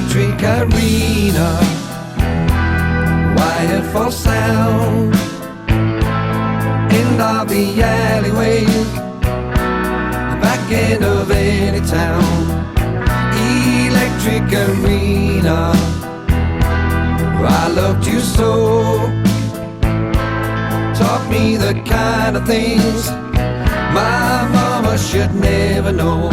electric arena, wired for sound, end of the alleyways, the back end of any town. Electric arena, I loved you so, taught me the kind of things my mama should never know.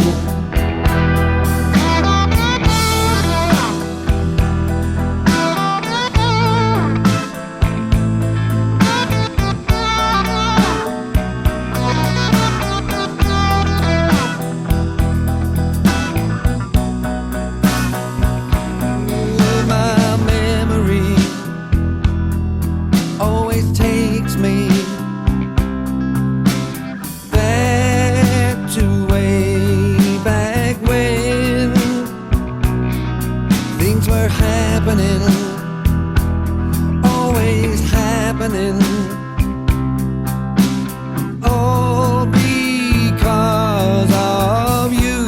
Always happening, all because of you.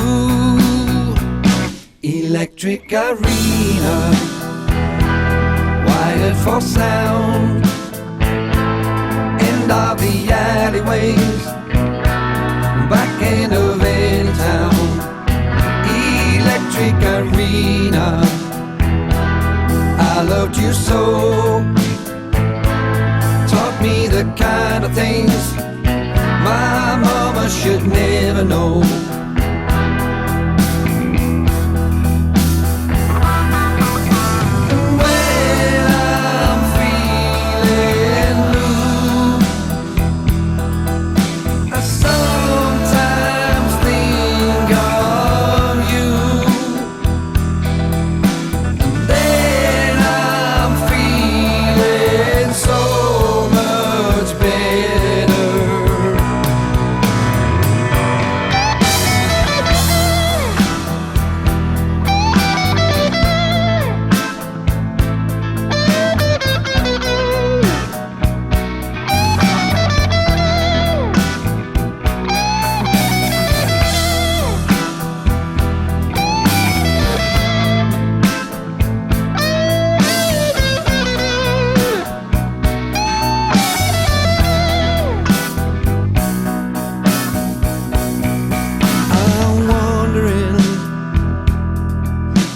Electric arena, wired for sound, end of the alleyways, back end of any town. Electric arena, I loved you so, taught me the kind of things my mama should never know. When I'm feeling blue, I sometimes think of you. So much better.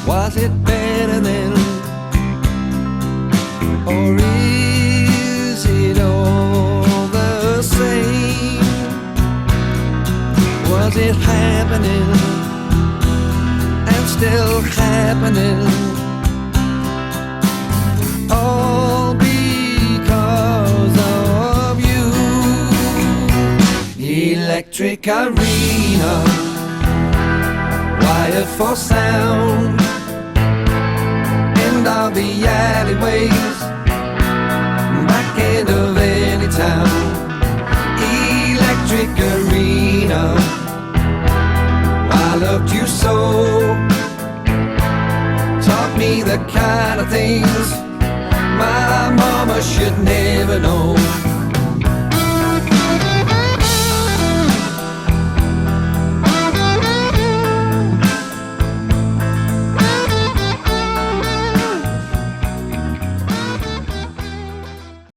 Was it better then, or is it all the same? Was it happening and still happening, all because of you? Electric arena, wired for sound, end of the alleyways, back end of any town. Electric arena, I loved you so, taught me the kind of things my mama should never know.